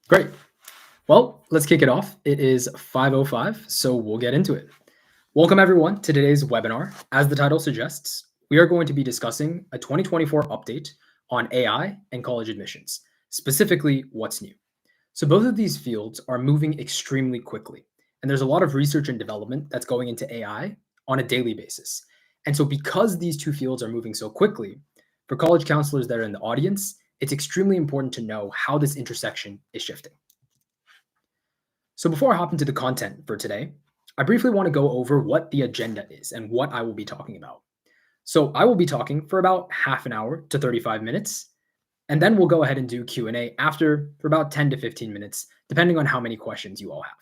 Great. Well, let's kick it off. It is 5:05, so we'll get into it. Welcome everyone to today's webinar. As the title suggests, we are going to be discussing a 2024 update on AI and college admissions, specifically what's new. So both of these fields are moving extremely quickly, and there's a lot of research and development that's going into AI on a daily basis. And so because these two fields are moving so quickly, for college counselors that are in the audience, it's extremely important to know how this intersection is shifting. So before I hop into the content for today, I briefly want to go over what the agenda is and what I will be talking about. So I will be talking for about half an hour to 35 minutes, and then we'll go ahead and do Q&A after for about 10 to 15 minutes, depending on how many questions you all have.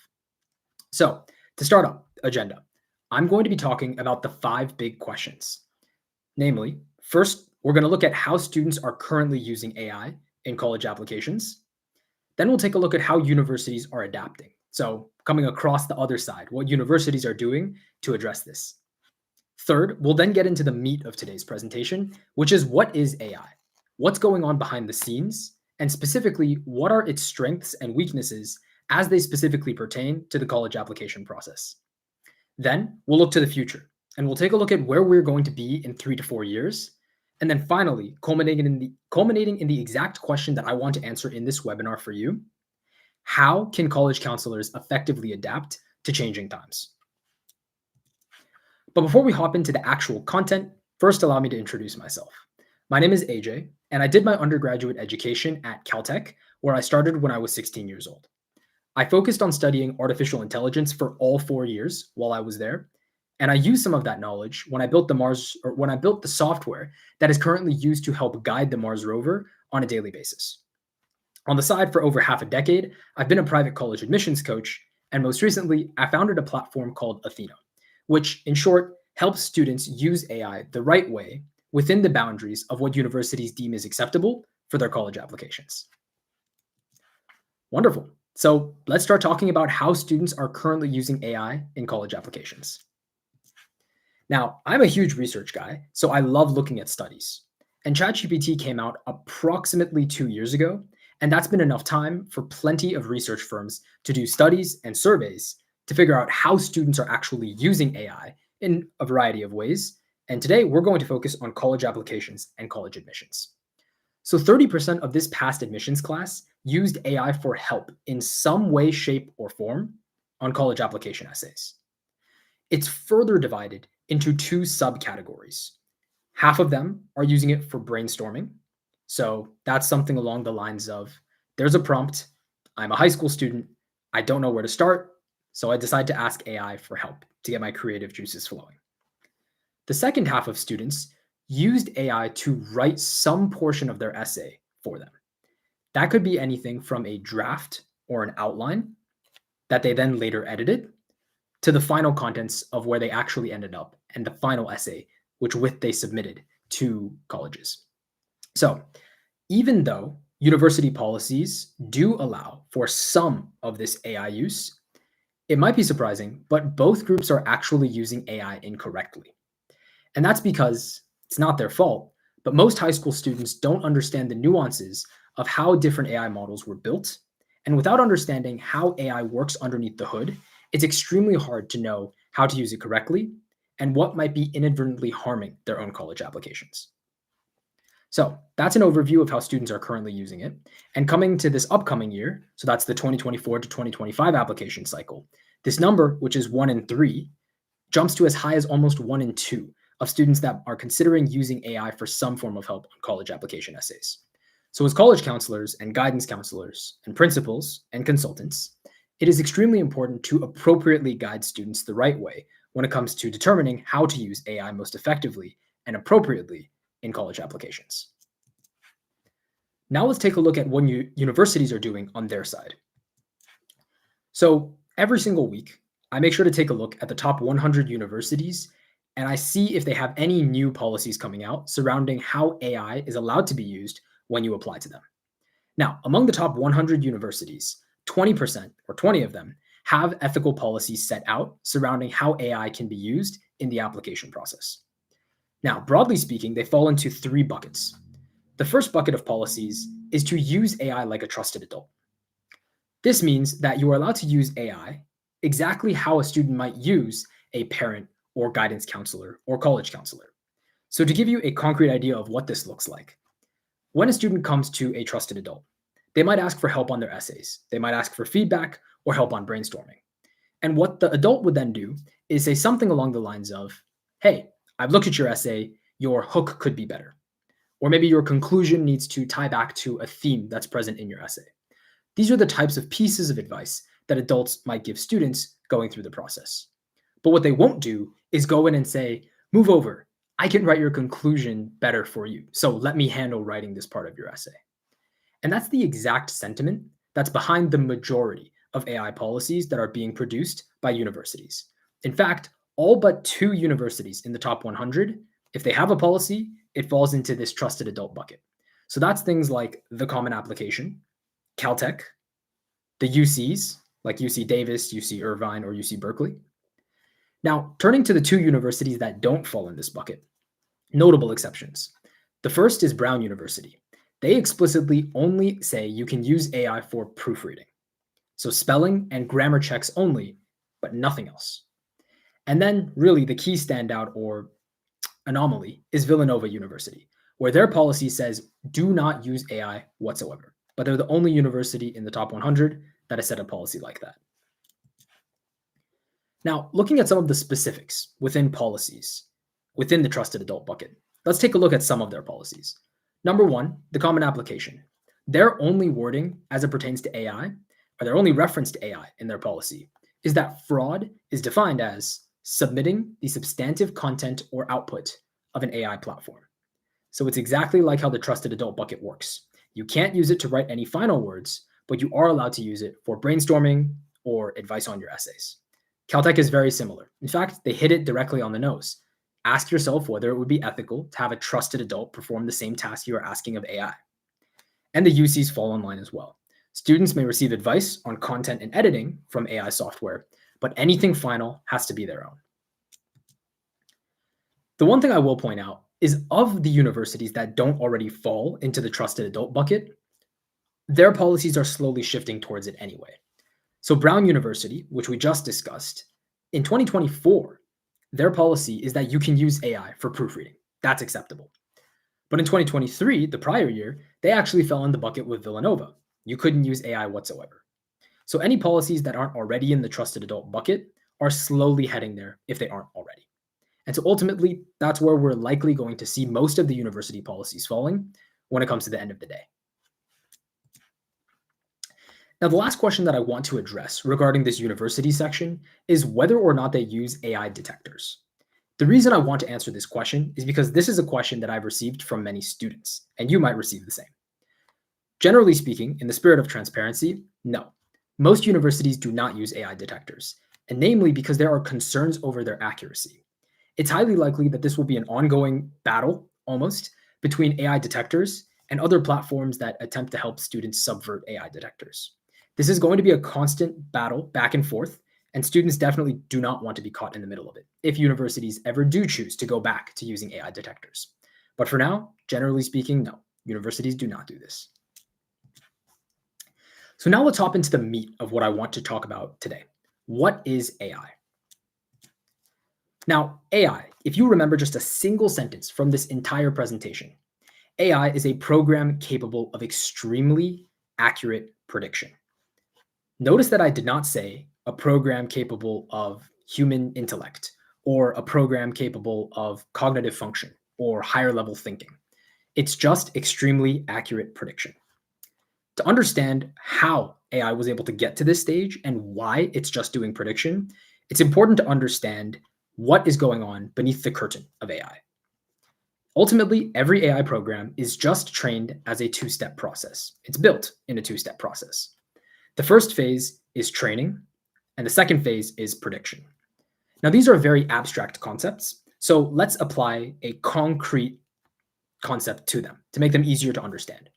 So to start up, agenda, I'm going to be talking about the 5 big questions. Namely, first, we're going to look at how students are currently using AI in college applications. Then we'll take a look at how universities are adapting. So coming across the other side, what universities are doing to address this. Third, we'll then get into the meat of today's presentation, which is what is AI? What's going on behind the scenes? And specifically, what are its strengths and weaknesses as they specifically pertain to the college application process? Then we'll look to the future and we'll take a look at where we're going to be in 3 to 4 years. And then finally, culminating in the exact question that I want to answer in this webinar for you: how can college counselors effectively adapt to changing times? But before we hop into the actual content, first allow me to introduce myself. My name is Ajay, and I did my undergraduate education at Caltech, where I started when I was 16 years old. I focused on studying artificial intelligence for all 4 years while I was there, and I used some of that knowledge when I built the software that is currently used to help guide the Mars Rover on a daily basis. On the side, for over half a decade, I've been a private college admissions coach, and most recently, I founded a platform called Athena, which, in short, helps students use AI the right way within the boundaries of what universities deem is acceptable for their college applications. Wonderful. So let's start talking about how students are currently using AI in college applications. Now, I'm a huge research guy, so I love looking at studies. And ChatGPT came out approximately 2 years ago, and that's been enough time for plenty of research firms to do studies and surveys to figure out how students are actually using AI in a variety of ways. And today we're going to focus on college applications and college admissions. So 30% of this past admissions class used AI for help in some way, shape, or form on college application essays. It's further divided into 2 subcategories. Half of them are using it for brainstorming. So that's something along the lines of, there's a prompt, I'm a high school student, I don't know where to start, so I decide to ask AI for help to get my creative juices flowing. The second half of students used AI to write some portion of their essay for them. That could be anything from a draft or an outline that they then later edited to the final contents of where they actually ended up and the final essay, which they submitted to colleges. So even though university policies do allow for some of this AI use, it might be surprising, but both groups are actually using AI incorrectly. And that's because it's not their fault, but most high school students don't understand the nuances of how different AI models were built. And without understanding how AI works underneath the hood, it's extremely hard to know how to use it correctly and what might be inadvertently harming their own college applications. So that's an overview of how students are currently using it. And coming to this upcoming year, so that's the 2024 to 2025 application cycle, this number, which is 1 in 3, jumps to as high as almost 1 in 2 of students that are considering using AI for some form of help on college application essays. So as college counselors and guidance counselors and principals and consultants, it is extremely important to appropriately guide students the right way when it comes to determining how to use AI most effectively and appropriately in college applications. Now let's take a look at what universities are doing on their side. So every single week, I make sure to take a look at the top 100 universities, and I see if they have any new policies coming out surrounding how AI is allowed to be used when you apply to them. Now, among the top 100 universities, 20% or 20 of them have ethical policies set out surrounding how AI can be used in the application process. Now, broadly speaking, they fall into 3 buckets. The first bucket of policies is to use AI like a trusted adult. This means that you are allowed to use AI exactly how a student might use a parent or guidance counselor or college counselor. So to give you a concrete idea of what this looks like, when a student comes to a trusted adult, they might ask for help on their essays. They might ask for feedback or help on brainstorming. And what the adult would then do is say something along the lines of, hey, I've looked at your essay, your hook could be better. Or maybe your conclusion needs to tie back to a theme that's present in your essay. These are the types of pieces of advice that adults might give students going through the process. But what they won't do is go in and say, move over, I can write your conclusion better for you, so let me handle writing this part of your essay. And that's the exact sentiment that's behind the majority of AI policies that are being produced by universities. In fact, all but 2 universities in the top 100, if they have a policy, it falls into this trusted adult bucket. So that's things like the Common Application, Caltech, the UCs, like UC Davis, UC Irvine, or UC Berkeley. Now, turning to the 2 universities that don't fall in this bucket, notable exceptions. The first is Brown University. They explicitly only say you can use AI for proofreading. So spelling and grammar checks only, but nothing else. And then really the key standout or anomaly is Villanova University, where their policy says do not use AI whatsoever. But they're the only university in the top 100 that has set a policy like that. Now, looking at some of the specifics within policies, within the trusted adult bucket, let's take a look at some of their policies. Number 1, the Common Application. Their only wording as it pertains to AI, or their only reference to AI in their policy, is that fraud is defined as submitting the substantive content or output of an AI platform. So it's exactly like how the trusted adult bucket works. You can't use it to write any final words, but you are allowed to use it for brainstorming or advice on your essays. Caltech is very similar. In fact, they hit it directly on the nose. Ask yourself whether it would be ethical to have a trusted adult perform the same task you are asking of AI. And the UCs fall in line as well. Students may receive advice on content and editing from AI software, but anything final has to be their own. The one thing I will point out is of the universities that don't already fall into the trusted adult bucket, their policies are slowly shifting towards it anyway. So Brown University, which we just discussed, in 2024, their policy is that you can use AI for proofreading. That's acceptable. But in 2023, the prior year, they actually fell in the bucket with Villanova. You couldn't use AI whatsoever. So any policies that aren't already in the trusted adult bucket are slowly heading there if they aren't already. And so ultimately, that's where we're likely going to see most of the university policies falling when it comes to the end of the day. Now, the last question that I want to address regarding this university section is whether or not they use AI detectors. The reason I want to answer this question is because this is a question that I've received from many students, and you might receive the same. Generally speaking, in the spirit of transparency, no. Most universities do not use AI detectors, and namely because there are concerns over their accuracy. It's highly likely that this will be an ongoing battle, almost, between AI detectors and other platforms that attempt to help students subvert AI detectors. This is going to be a constant battle back and forth, and students definitely do not want to be caught in the middle of it if universities ever do choose to go back to using AI detectors. But for now, generally speaking, no, universities do not do this. So now let's hop into the meat of what I want to talk about today. What is AI? Now, AI, if you remember just a single sentence from this entire presentation, AI is a program capable of extremely accurate prediction. Notice that I did not say a program capable of human intellect or a program capable of cognitive function or higher level thinking. It's just extremely accurate prediction. To understand how AI was able to get to this stage and why it's just doing prediction, it's important to understand what is going on beneath the curtain of AI. Ultimately, every AI program is just trained as a 2-step process. It's built in a 2-step process. The first phase is training, and the second phase is prediction. Now, these are very abstract concepts, so let's apply a concrete concept to them to make them easier to understand.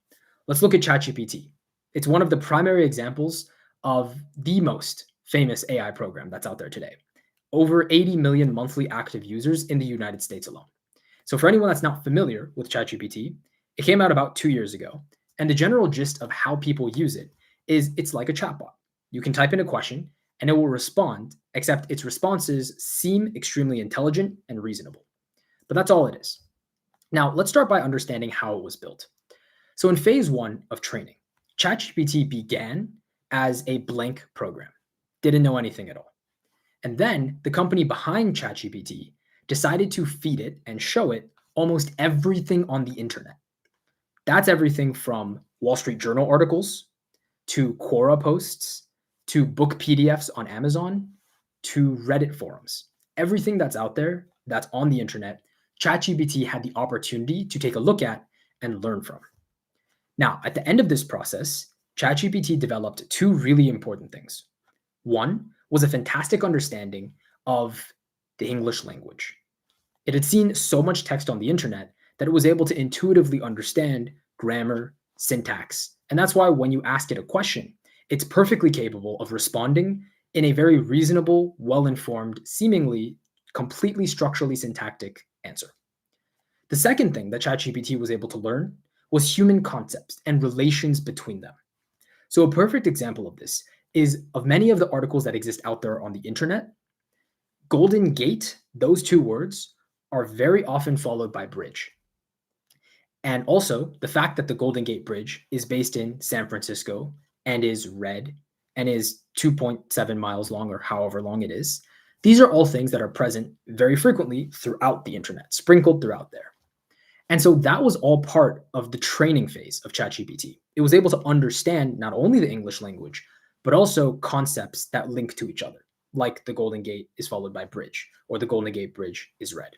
Let's look at ChatGPT. It's one of the primary examples of the most famous AI program that's out there today. Over 80 million monthly active users in the United States alone. So for anyone that's not familiar with ChatGPT, it came out about 2 years ago, and the general gist of how people use it is it's like a chatbot. You can type in a question and it will respond, except its responses seem extremely intelligent and reasonable. But that's all it is. Now, let's start by understanding how it was built. So in phase one of training, ChatGPT began as a blank program, didn't know anything at all. And then the company behind ChatGPT decided to feed it and show it almost everything on the internet. That's everything from Wall Street Journal articles to Quora posts to book PDFs on Amazon to Reddit forums. Everything that's out there, that's on the internet, ChatGPT had the opportunity to take a look at and learn from. Now, at the end of this process, ChatGPT developed two really important things. One was a fantastic understanding of the English language. It had seen so much text on the internet that it was able to intuitively understand grammar, syntax, and that's why when you ask it a question, it's perfectly capable of responding in a very reasonable, well-informed, seemingly completely structurally syntactic answer. The second thing that ChatGPT was able to learn was human concepts and relations between them. So a perfect example of this is of many of the articles that exist out there on the internet, Golden Gate, those two words, are very often followed by bridge. And also the fact that the Golden Gate Bridge is based in San Francisco and is red and is 2.7 miles long or however long it is. These are all things that are present very frequently throughout the internet, sprinkled throughout there. And so that was all part of the training phase of ChatGPT. It was able to understand not only the English language, but also concepts that link to each other, like the Golden Gate is followed by bridge, or the Golden Gate Bridge is red.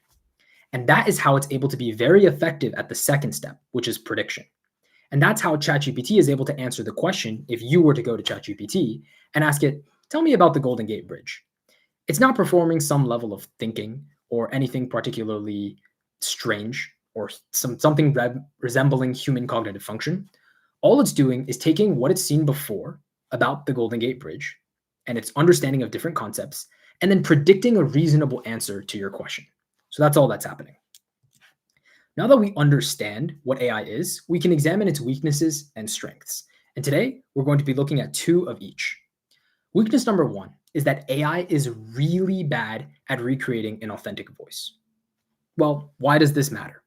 And that is how it's able to be very effective at the second step, which is prediction. And that's how ChatGPT is able to answer the question if you were to go to ChatGPT and ask it, tell me about the Golden Gate Bridge. It's not performing some level of thinking or anything particularly strange or something resembling human cognitive function. All it's doing is taking what it's seen before about the Golden Gate Bridge and its understanding of different concepts, and then predicting a reasonable answer to your question. So that's all that's happening. Now that we understand what AI is, we can examine its weaknesses and strengths. And today, we're going to be looking at two of each. Weakness number one is that AI is really bad at recreating an authentic voice. Well, why does this matter?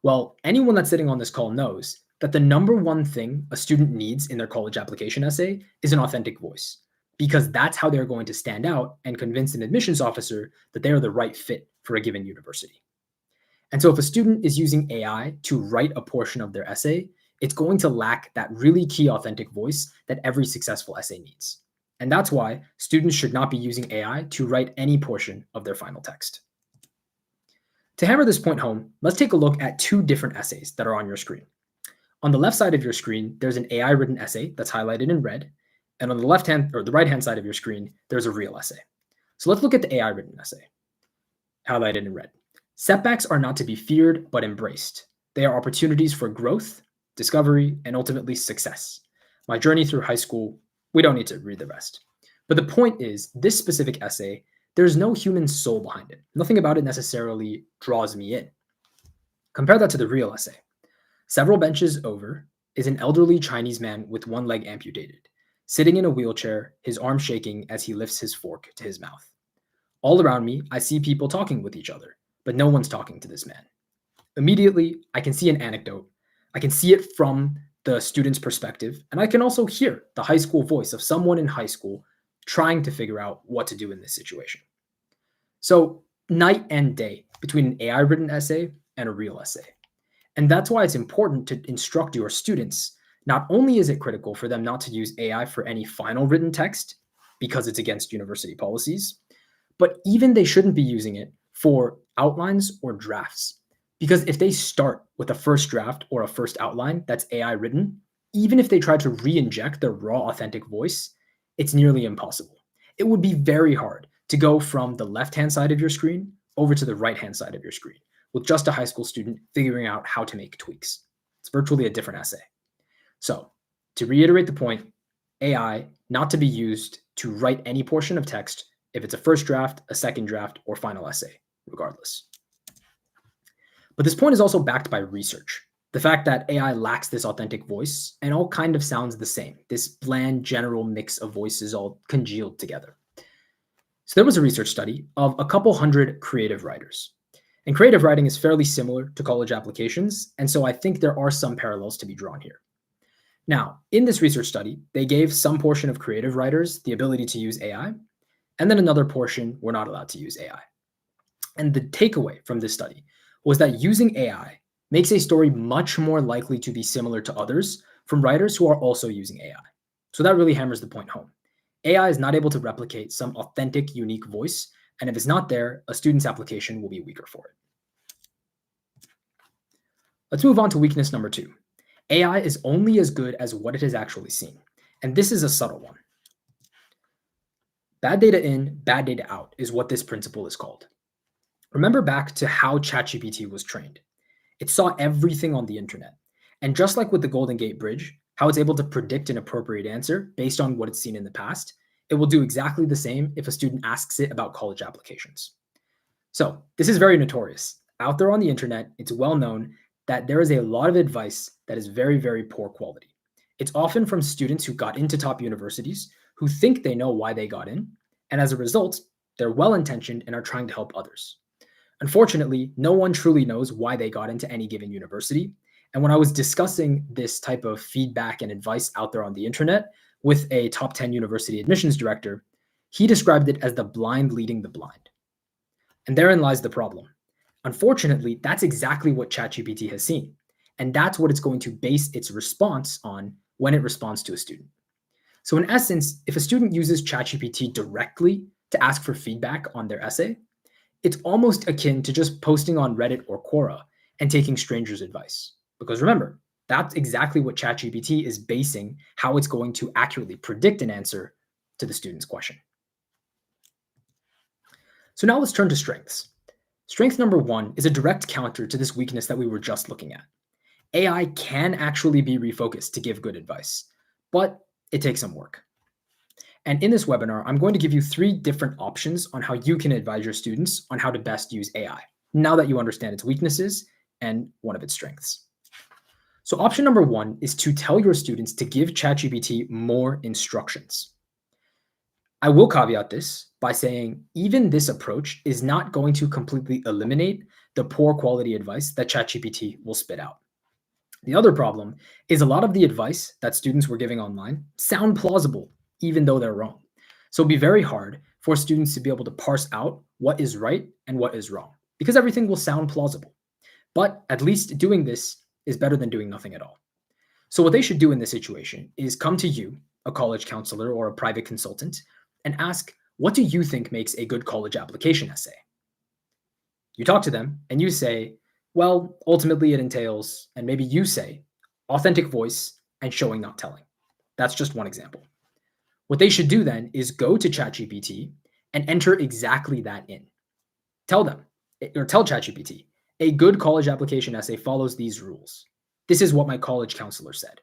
Well, anyone that's sitting on this call knows that the number one thing a student needs in their college application essay is an authentic voice, because that's how they're going to stand out and convince an admissions officer that they are the right fit for a given university. And so if a student is using AI to write a portion of their essay, it's going to lack that really key authentic voice that every successful essay needs. And that's why students should not be using AI to write any portion of their final text. To hammer this point home, let's take a look at two different essays that are on your screen. On the left side of your screen, there's an AI written essay that's highlighted in red. And on the the right-hand side of your screen, there's a real essay. So let's look at the AI written essay, highlighted in red. Setbacks are not to be feared, but embraced. They are opportunities for growth, discovery, and ultimately success. My journey through high school, we don't need to read the rest. But the point is, this specific essay, there's no human soul behind it. Nothing about it necessarily draws me in. Compare that to the real essay. Several benches over is an elderly Chinese man with one leg amputated, sitting in a wheelchair, his arm shaking as he lifts his fork to his mouth. All around me, I see people talking with each other, but no one's talking to this man. Immediately, I can see an anecdote. I can see it from the student's perspective, and I can also hear the high school voice of someone in high school trying to figure out what to do in this situation. So, night and day between an AI written essay and a real essay. And that's why it's important to instruct your students. Not only is it critical for them not to use AI for any final written text because it's against university policies, but even they shouldn't be using it for outlines or drafts. Because if they start with a first draft or a first outline that's AI written, even if they try to re-inject their raw authentic voice, it's nearly impossible. It would be very hard to go from the left-hand side of your screen over to the right-hand side of your screen with just a high school student figuring out how to make tweaks. It's virtually a different essay. So, to reiterate the point, AI not to be used to write any portion of text if it's a first draft, a second draft, or final essay, regardless. But this point is also backed by research. The fact that AI lacks this authentic voice and all kind of sounds the same, this bland general mix of voices all congealed together. So there was a research study of a couple hundred creative writers. And creative writing is fairly similar to college applications, and so I think there are some parallels to be drawn here. Now, in this research study, they gave some portion of creative writers the ability to use AI, and then another portion were not allowed to use AI. And the takeaway from this study was that using AI makes a story much more likely to be similar to others from writers who are also using AI. So that really hammers the point home. AI is not able to replicate some authentic, unique voice, and if it's not there, a student's application will be weaker for it. Let's move on to weakness number 2. AI is only as good as what it has actually seen. And this is a subtle one. Bad data in, bad data out is what this principle is called. Remember back to how ChatGPT was trained. It saw everything on the internet. And just like with the Golden Gate Bridge, how it's able to predict an appropriate answer based on what it's seen in the past, it will do exactly the same if a student asks it about college applications. So this is very notorious. Out there on the internet, it's well known that there is a lot of advice that is very, very poor quality. It's often from students who got into top universities who think they know why they got in, and as a result, they're well-intentioned and are trying to help others. Unfortunately, no one truly knows why they got into any given university. And when I was discussing this type of feedback and advice out there on the internet with a top 10 university admissions director, he described it as the blind leading the blind. And therein lies the problem. Unfortunately, that's exactly what ChatGPT has seen. And that's what it's going to base its response on when it responds to a student. So in essence, if a student uses ChatGPT directly to ask for feedback on their essay, it's almost akin to just posting on Reddit or Quora and taking strangers' advice. Because remember, that's exactly what ChatGPT is basing how it's going to accurately predict an answer to the student's question. So now let's turn to strengths. Strength number 1 is a direct counter to this weakness that we were just looking at. AI can actually be refocused to give good advice, but it takes some work. And in this webinar, I'm going to give you 3 different options on how you can advise your students on how to best use AI, now that you understand its weaknesses and one of its strengths. So option number 1 is to tell your students to give ChatGPT more instructions. I will caveat this by saying even this approach is not going to completely eliminate the poor quality advice that ChatGPT will spit out. The other problem is a lot of the advice that students were giving online sound plausible, even though they're wrong. So it'll be very hard for students to be able to parse out what is right and what is wrong, because everything will sound plausible. But at least doing this is better than doing nothing at all. So what they should do in this situation is come to you, a college counselor or a private consultant, and ask, what do you think makes a good college application essay? You talk to them and you say, well, ultimately it entails, and maybe you say, authentic voice and showing, not telling. That's just one example. What they should do then is go to ChatGPT and enter exactly that in. Tell ChatGPT, a good college application essay follows these rules. This is what my college counselor said.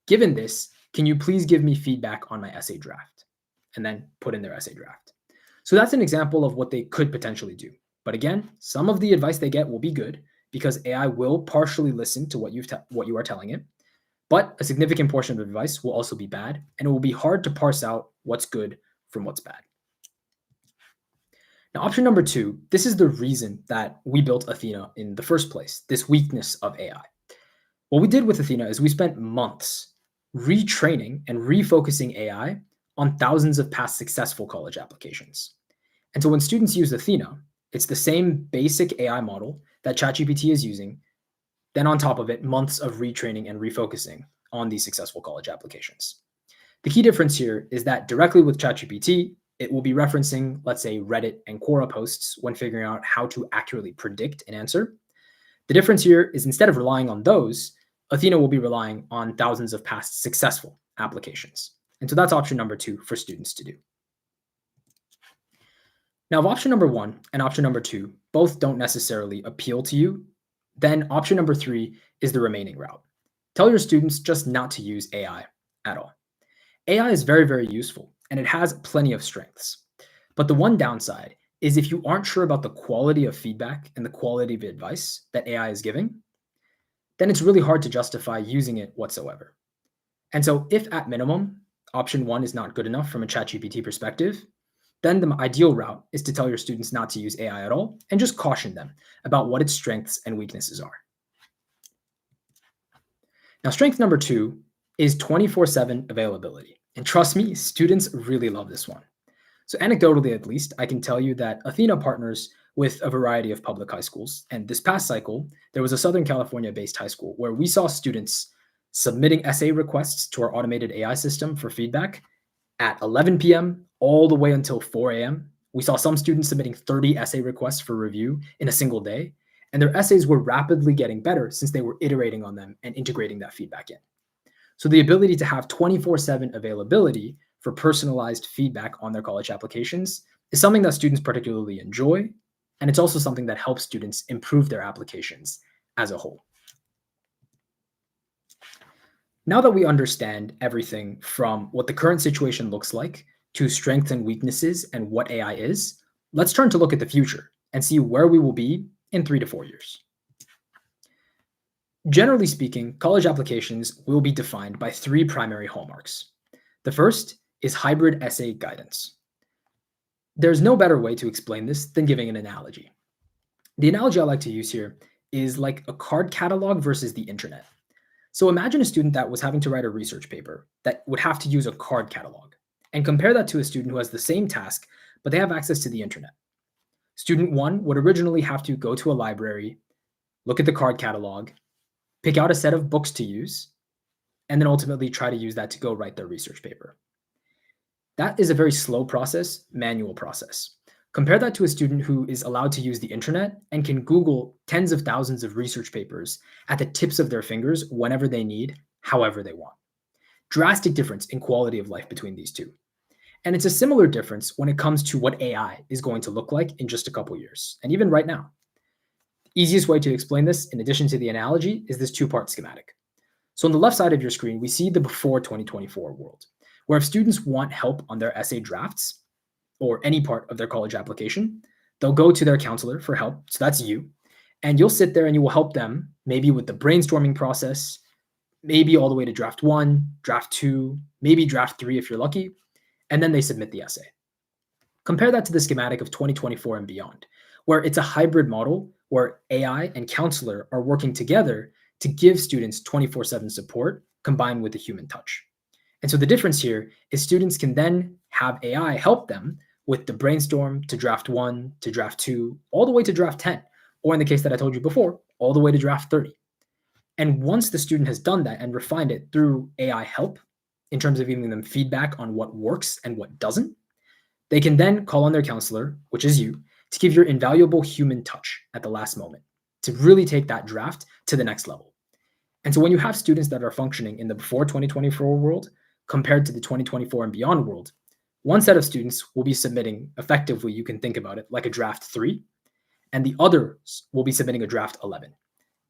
Given this, can you please give me feedback on my essay draft? And then put in their essay draft. So that's an example of what they could potentially do. But again, some of the advice they get will be good because AI will partially listen to what you are telling it. But a significant portion of advice will also be bad, and it will be hard to parse out what's good from what's bad. Now, option number 2, this is the reason that we built Athena in the first place, this weakness of AI. What we did with Athena is we spent months retraining and refocusing AI on thousands of past successful college applications. And so when students use Athena, it's the same basic AI model that ChatGPT is using, then on top of it, months of retraining and refocusing on these successful college applications. The key difference here is that directly with ChatGPT, it will be referencing, let's say, Reddit and Quora posts when figuring out how to accurately predict an answer. The difference here is instead of relying on those, Athena will be relying on thousands of past successful applications. And so that's option number 2 for students to do. Now, if option number 1 and option number 2 both don't necessarily appeal to you, then option number 3 is the remaining route. Tell your students just not to use AI at all. AI is very, very useful, and it has plenty of strengths. But the one downside is if you aren't sure about the quality of feedback and the quality of advice that AI is giving, then it's really hard to justify using it whatsoever. And so if at minimum, option one is not good enough from a ChatGPT perspective, then the ideal route is to tell your students not to use AI at all and just caution them about what its strengths and weaknesses are. Now, strength number two is 24/7 availability. And trust me, students really love this one. So anecdotally, at least, I can tell you that Athena partners with a variety of public high schools. And this past cycle, there was a Southern California-based high school where we saw students submitting essay requests to our automated AI system for feedback at 11 p.m. all the way until 4 a.m. We saw some students submitting 30 essay requests for review in a single day, and their essays were rapidly getting better since they were iterating on them and integrating that feedback in. So the ability to have 24/7 availability for personalized feedback on their college applications is something that students particularly enjoy, and it's also something that helps students improve their applications as a whole. Now that we understand everything from what the current situation looks like to strengths and weaknesses and what AI is, let's turn to look at the future and see where we will be in 3 to 4 years. Generally speaking, college applications will be defined by 3 primary hallmarks. The first is hybrid essay guidance. There's no better way to explain this than giving an analogy. The analogy I like to use here is like a card catalog versus the internet. So imagine a student that was having to write a research paper that would have to use a card catalog, and compare that to a student who has the same task, but they have access to the internet. Student one would originally have to go to a library, look at the card catalog, pick out a set of books to use, and then ultimately try to use that to go write their research paper. That is a very slow process, manual process. Compare that to a student who is allowed to use the internet and can Google tens of thousands of research papers at the tips of their fingers whenever they need, however they want. Drastic difference in quality of life between these two. And it's a similar difference when it comes to what AI is going to look like in just a couple years, and even right now. The easiest way to explain this, in addition to the analogy, is this 2-part schematic. So on the left side of your screen, we see the before 2024 world, where if students want help on their essay drafts or any part of their college application, they'll go to their counselor for help. So that's you. And you'll sit there and you will help them maybe with the brainstorming process, maybe all the way to draft 1, draft 2, maybe draft 3 if you're lucky, and then they submit the essay. Compare that to the schematic of 2024 and beyond, where it's a hybrid model where AI and counselor are working together to give students 24/7 support combined with the human touch. And so the difference here is students can then have AI help them with the brainstorm to draft 1, to draft 2, all the way to draft 10, or in the case that I told you before, all the way to draft 30. And once the student has done that and refined it through AI help, in terms of giving them feedback on what works and what doesn't, they can then call on their counselor, which is you, to give your invaluable human touch at the last moment, to really take that draft to the next level. And so when you have students that are functioning in the before 2024 world compared to the 2024 and beyond world, one set of students will be submitting effectively, you can think about it like a draft 3, and the others will be submitting a draft 11.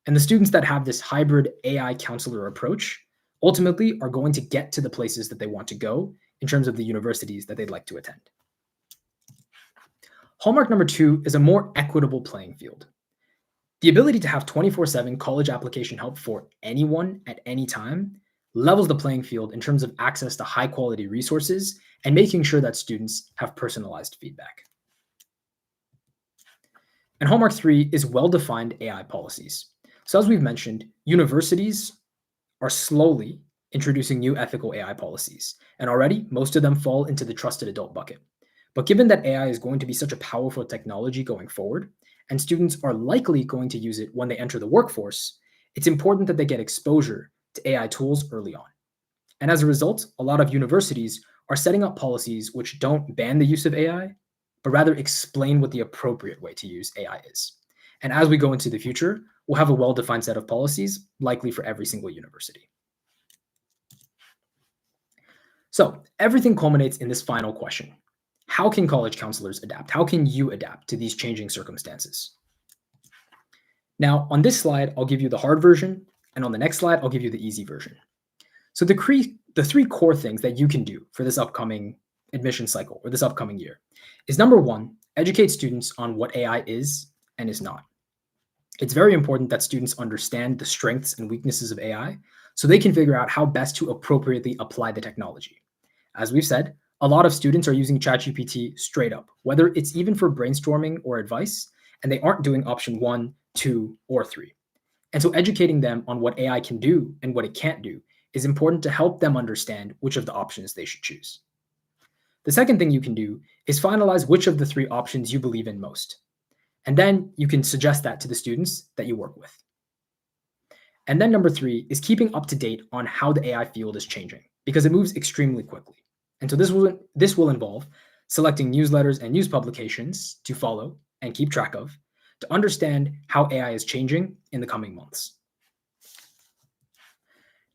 And the students that have this hybrid AI counselor approach ultimately are going to get to the places that they want to go in terms of the universities that they'd like to attend. Hallmark number 2 is a more equitable playing field. The ability to have 24/7 college application help for anyone at any time levels the playing field in terms of access to high quality resources and making sure that students have personalized feedback. And hallmark 3 is well-defined AI policies. So as we've mentioned, universities are slowly introducing new ethical AI policies, and already most of them fall into the trusted adult bucket. But given that AI is going to be such a powerful technology going forward, and students are likely going to use it when they enter the workforce, it's important that they get exposure to AI tools early on. And as a result, a lot of universities are setting up policies which don't ban the use of AI, but rather explain what the appropriate way to use AI is. And as we go into the future, we'll have a well-defined set of policies, likely for every single university. So everything culminates in this final question. How can college counselors adapt? How can you adapt to these changing circumstances? Now, on this slide, I'll give you the hard version, and on the next slide, I'll give you the easy version. So the 3 core things that you can do for this upcoming admission cycle or this upcoming year is number 1, educate students on what AI is and is not. It's very important that students understand the strengths and weaknesses of AI so they can figure out how best to appropriately apply the technology. As we've said, a lot of students are using ChatGPT straight up, whether it's even for brainstorming or advice, and they aren't doing option 1, 2, or 3. And so educating them on what AI can do and what it can't do is important to help them understand which of the options they should choose. The second thing you can do is finalize which of the 3 options you believe in most. And then you can suggest that to the students that you work with. And then number 3 is keeping up to date on how the AI field is changing because it moves extremely quickly. And so this will involve selecting newsletters and news publications to follow and keep track of to understand how AI is changing in the coming months.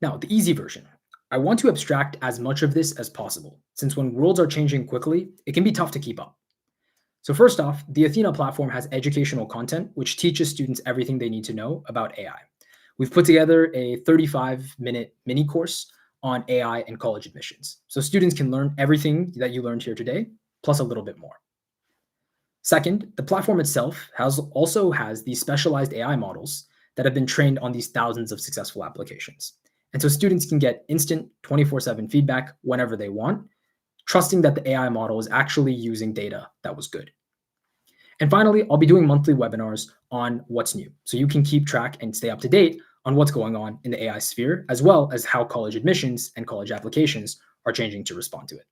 Now, the easy version. I want to abstract as much of this as possible, since when worlds are changing quickly, it can be tough to keep up. So first off, the Athena platform has educational content, which teaches students everything they need to know about AI. We've put together a 35-minute mini course on AI and college admissions. So students can learn everything that you learned here today, plus a little bit more. Second, the platform itself also has these specialized AI models that have been trained on these thousands of successful applications. And so students can get instant 24/7 feedback whenever they want, trusting that the AI model is actually using data that was good. And finally, I'll be doing monthly webinars on what's new, so you can keep track and stay up to date on what's going on in the AI sphere, as well as how college admissions and college applications are changing to respond to it.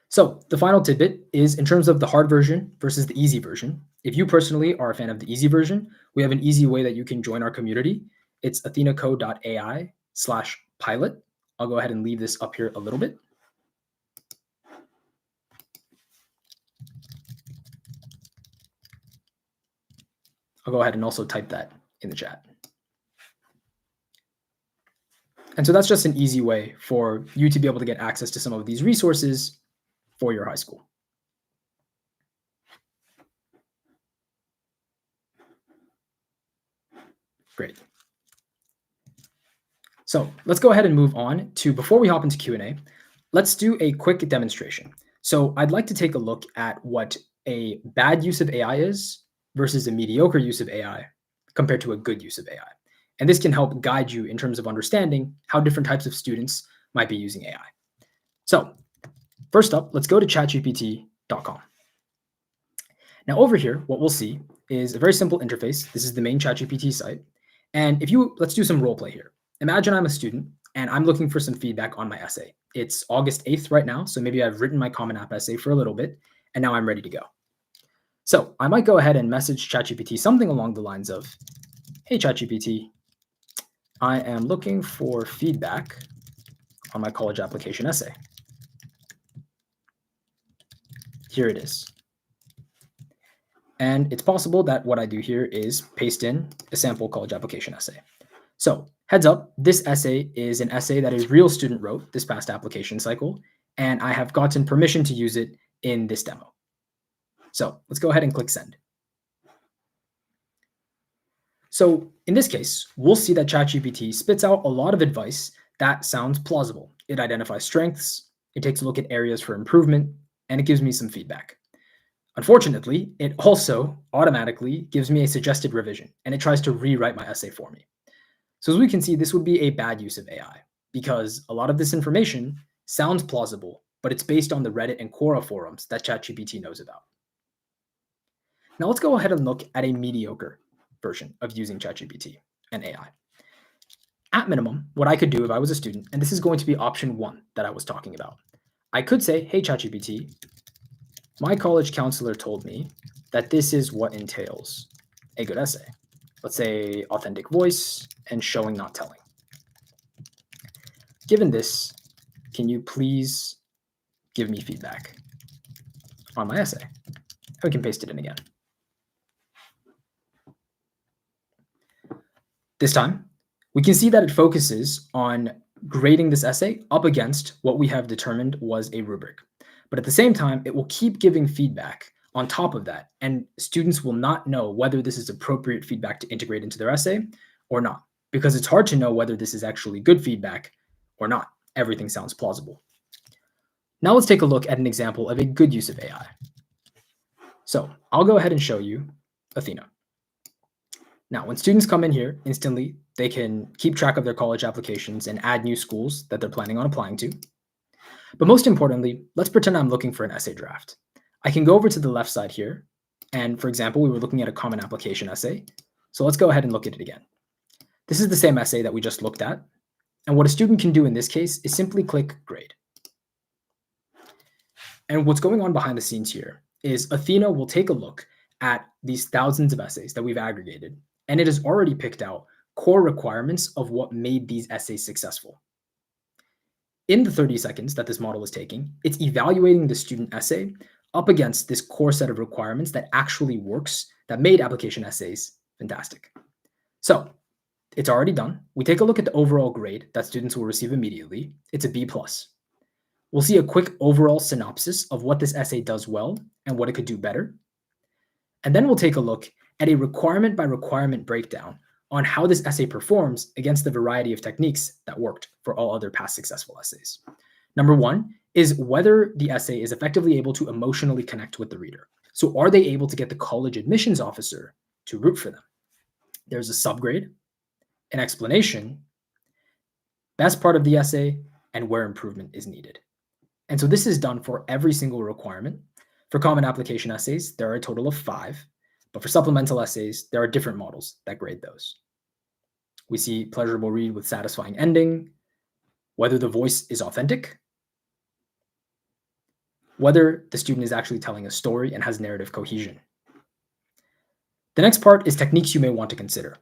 So the final tidbit is in terms of the hard version versus the easy version. If you personally are a fan of the easy version, we have an easy way that you can join our community. It's athenaco.ai/pilot. I'll go ahead and leave this up here a little bit. I'll go ahead and also type that in the chat. And so that's just an easy way for you to be able to get access to some of these resources for your high school. Great. So let's go ahead and move on to, before we hop into Q&A, let's do a quick demonstration. So I'd like to take a look at what a bad use of AI is versus a mediocre use of AI compared to a good use of AI. And this can help guide you in terms of understanding how different types of students might be using AI. So first up, let's go to chatgpt.com. Now over here, what we'll see is a very simple interface. This is the main ChatGPT site. And let's do some role play here. Imagine I'm a student and I'm looking for some feedback on my essay. It's August 8th right now, so maybe I've written my Common App essay for a little bit, and now I'm ready to go. So I might go ahead and message ChatGPT something along the lines of, hey ChatGPT, I am looking for feedback on my college application essay. Here it is. And it's possible that what I do here is paste in a sample college application essay. So heads up, this essay is an essay that a real student wrote this past application cycle, and I have gotten permission to use it in this demo. So let's go ahead and click send. So in this case, we'll see that ChatGPT spits out a lot of advice that sounds plausible. It identifies strengths, it takes a look at areas for improvement, and it gives me some feedback. Unfortunately, it also automatically gives me a suggested revision, and it tries to rewrite my essay for me. So as we can see, this would be a bad use of AI because a lot of this information sounds plausible, but it's based on the Reddit and Quora forums that ChatGPT knows about. Now let's go ahead and look at a mediocre version of using ChatGPT and AI. At minimum, what I could do if I was a student, and this is going to be option 1 that I was talking about, I could say, hey ChatGPT, my college counselor told me that this is what entails a good essay. Let's say authentic voice and showing, not telling. Given this, can you please give me feedback on my essay? And we can paste it in again. This time, we can see that it focuses on grading this essay up against what we have determined was a rubric. But at the same time, it will keep giving feedback on top of that, and students will not know whether this is appropriate feedback to integrate into their essay or not, because it's hard to know whether this is actually good feedback or not. Everything sounds plausible. Now let's take a look at an example of a good use of AI. So I'll go ahead and show you Athena. Now, when students come in here, instantly, they can keep track of their college applications and add new schools that they're planning on applying to. But most importantly, let's pretend I'm looking for an essay draft. I can go over to the left side here. And for example, we were looking at a common application essay. So let's go ahead and look at it again. This is the same essay that we just looked at. And what a student can do in this case is simply click grade. And what's going on behind the scenes here is Athena will take a look at these thousands of essays that we've aggregated, and it has already picked out core requirements of what made these essays successful. In the 30 seconds that this model is taking, it's evaluating the student essay up against this core set of requirements that actually works, that made application essays fantastic. So it's already done. We take a look at the overall grade that students will receive immediately. It's a B+. We'll see a quick overall synopsis of what this essay does well and what it could do better. And then we'll take a look at a requirement by requirement breakdown on how this essay performs against the variety of techniques that worked for all other past successful essays. Number one is whether the essay is effectively able to emotionally connect with the reader. So are they able to get the college admissions officer to root for them? There's a subgrade, an explanation, best part of the essay, and where improvement is needed. And so this is done for every single requirement. For common application essays, there are a total of 5, but for supplemental essays, there are different models that grade those. We see pleasurable read with satisfying ending, whether the voice is authentic, whether the student is actually telling a story and has narrative cohesion. The next part is techniques you may want to consider.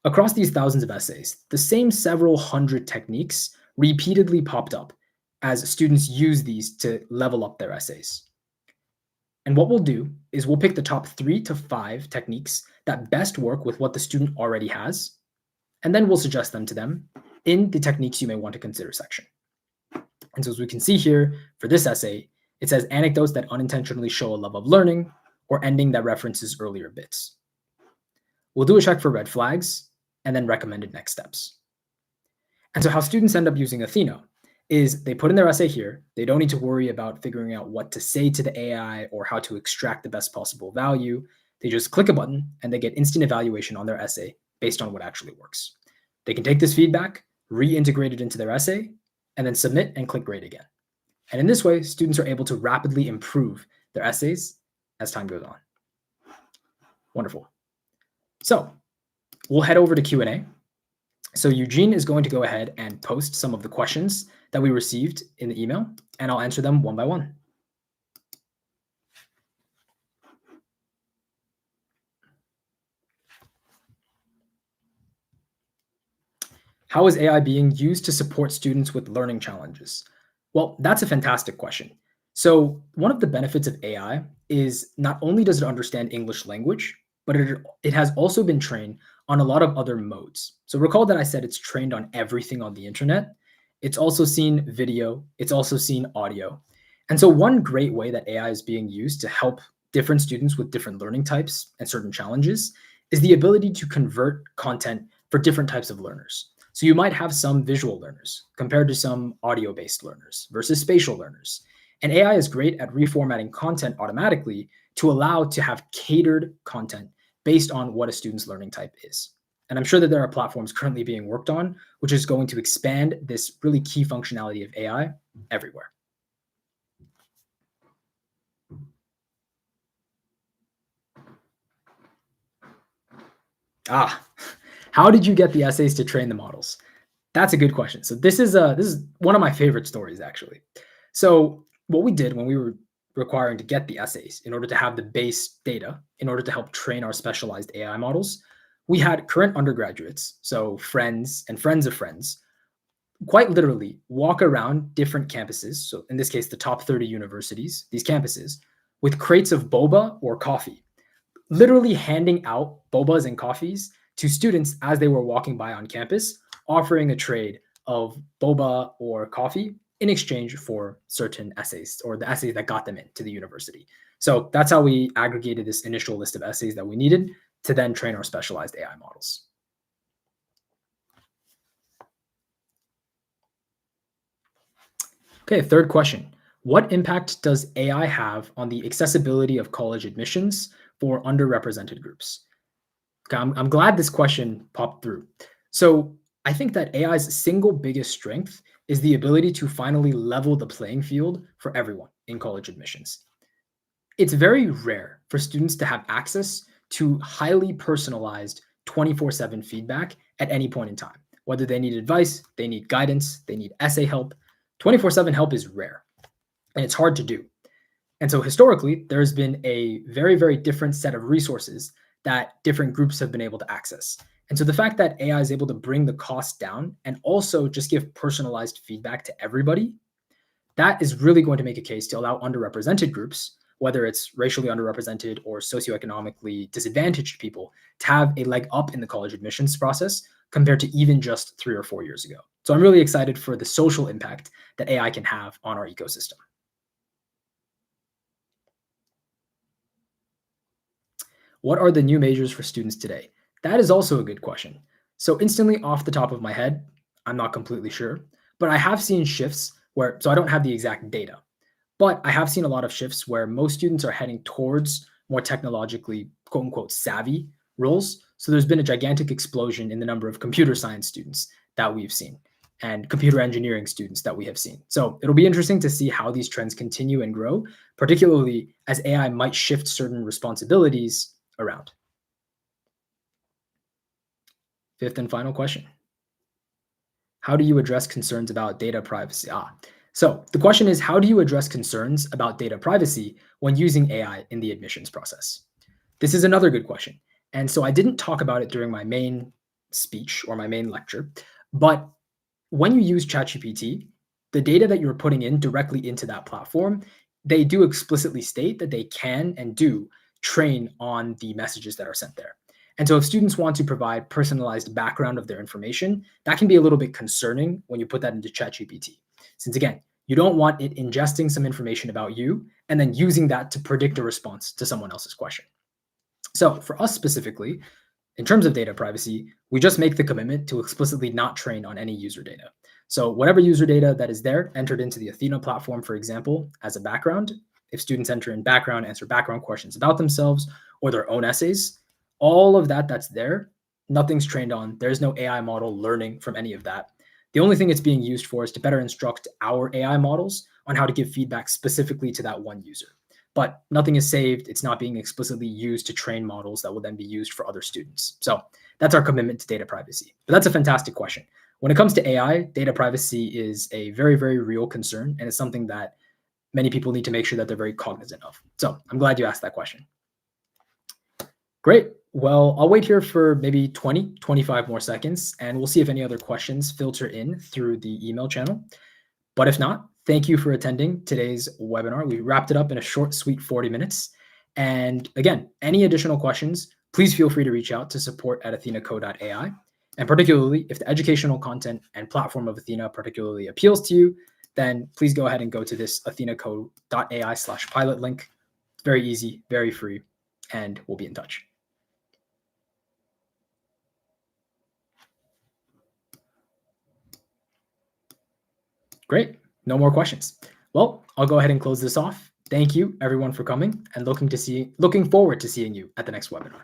Across these thousands of essays, the same several hundred techniques repeatedly popped up as students use these to level up their essays. And what we'll do is we'll pick the top 3 to 5 techniques that best work with what the student already has, and then we'll suggest them to them in the techniques you may want to consider section. And so as we can see here, for this essay, it says anecdotes that unintentionally show a love of learning or ending that references earlier bits. We'll do a check for red flags and then recommended next steps. And so how students end up using Athena is they put in their essay here. They don't need to worry about figuring out what to say to the AI or how to extract the best possible value. They just click a button and they get instant evaluation on their essay based on what actually works. They can take this feedback, reintegrate it into their essay, and then submit and click grade again. And in this way, students are able to rapidly improve their essays as time goes on. Wonderful. So we'll head over to Q&A. So Eugene is going to go ahead and post some of the questions that we received in the email, and I'll answer them one by one. How is AI being used to support students with learning challenges? Well, that's a fantastic question. So one of the benefits of AI is not only does it understand English language, but it has also been trained on a lot of other modes. So recall that I said it's trained on everything on the internet. It's also seen video. It's also seen audio. And so one great way that AI is being used to help different students with different learning types and certain challenges is the ability to convert content for different types of learners. So you might have some visual learners compared to some audio-based learners versus spatial learners. And AI is great at reformatting content automatically to allow to have catered content based on what a student's learning type is. And I'm sure that there are platforms currently being worked on, which is going to expand this really key functionality of AI everywhere. How did you get the essays to train the models? That's a good question. So this is one of my favorite stories, actually. So what we did when we were requiring to get the essays in order to have the base data, in order to help train our specialized AI models, we had current undergraduates, so friends and friends of friends, quite literally walk around different campuses, so in this case, the top 30 universities, these campuses, with crates of boba or coffee, literally handing out bobas and coffees to students as they were walking by on campus, offering a trade of boba or coffee in exchange for certain essays or the essays that got them into the university. So that's how we aggregated this initial list of essays that we needed to then train our specialized AI models. Okay, third question. What impact does AI have on the accessibility of college admissions for underrepresented groups? Okay, I'm glad this question popped through. So I think that AI's single biggest strength is the ability to finally level the playing field for everyone in college admissions. It's very rare for students to have access to highly personalized 24/7 feedback at any point in time. Whether they need advice, they need guidance, they need essay help, 24/7 help is rare and it's hard to do. And so historically, there's been a very, very different set of resources that different groups have been able to access. And so the fact that AI is able to bring the cost down and also just give personalized feedback to everybody, that is really going to make a case to allow underrepresented groups, whether it's racially underrepresented or socioeconomically disadvantaged people, to have a leg up in the college admissions process compared to even just 3 or 4 years ago. So I'm really excited for the social impact that AI can have on our ecosystem. What are the new majors for students today? That is also a good question. So instantly off the top of my head, I'm not completely sure, but I have seen shifts where, so I don't have the exact data, but I have seen a lot of shifts where most students are heading towards more technologically, quote unquote, savvy roles. So there's been a gigantic explosion in the number of computer science students that we've seen and computer engineering students that we have seen. So it'll be interesting to see how these trends continue and grow, particularly as AI might shift certain responsibilities around. Fifth and final question. How do you address concerns about data privacy? So the question is, how do you address concerns about data privacy when using AI in the admissions process? This is another good question. And so I didn't talk about it during my main speech or my main lecture, but when you use ChatGPT, the data that you're putting in directly into that platform, they do explicitly state that they can and do train on the messages that are sent there. And so if students want to provide personalized background of their information, that can be a little bit concerning when you put that into ChatGPT. Since again, you don't want it ingesting some information about you and then using that to predict a response to someone else's question. So for us specifically, in terms of data privacy, we just make the commitment to explicitly not train on any user data. So whatever user data that is there entered into the Athena platform, for example, as a background, if students enter in background, answer background questions about themselves or their own essays, all of that that's there, nothing's trained on. There's no AI model learning from any of that. The only thing it's being used for is to better instruct our AI models on how to give feedback specifically to that one user. But nothing is saved. It's not being explicitly used to train models that will then be used for other students. So that's our commitment to data privacy. But that's a fantastic question. When it comes to AI, data privacy is a very, very real concern, and it's something that many people need to make sure that they're very cognizant of. So I'm glad you asked that question. Great. Well, I'll wait here for maybe 20, 25 more seconds, and we'll see if any other questions filter in through the email channel. But if not, thank you for attending today's webinar. We wrapped it up in a short, sweet 40 minutes. And again, any additional questions, please feel free to reach out to support@athenaco.ai. And particularly, if the educational content and platform of Athena particularly appeals to you, then please go ahead and go to this athenaco.ai/pilot link. It's very easy, very free, and we'll be in touch. Great. No more questions. Well, I'll go ahead and close this off. Thank you everyone for coming and looking forward to seeing you at the next webinar.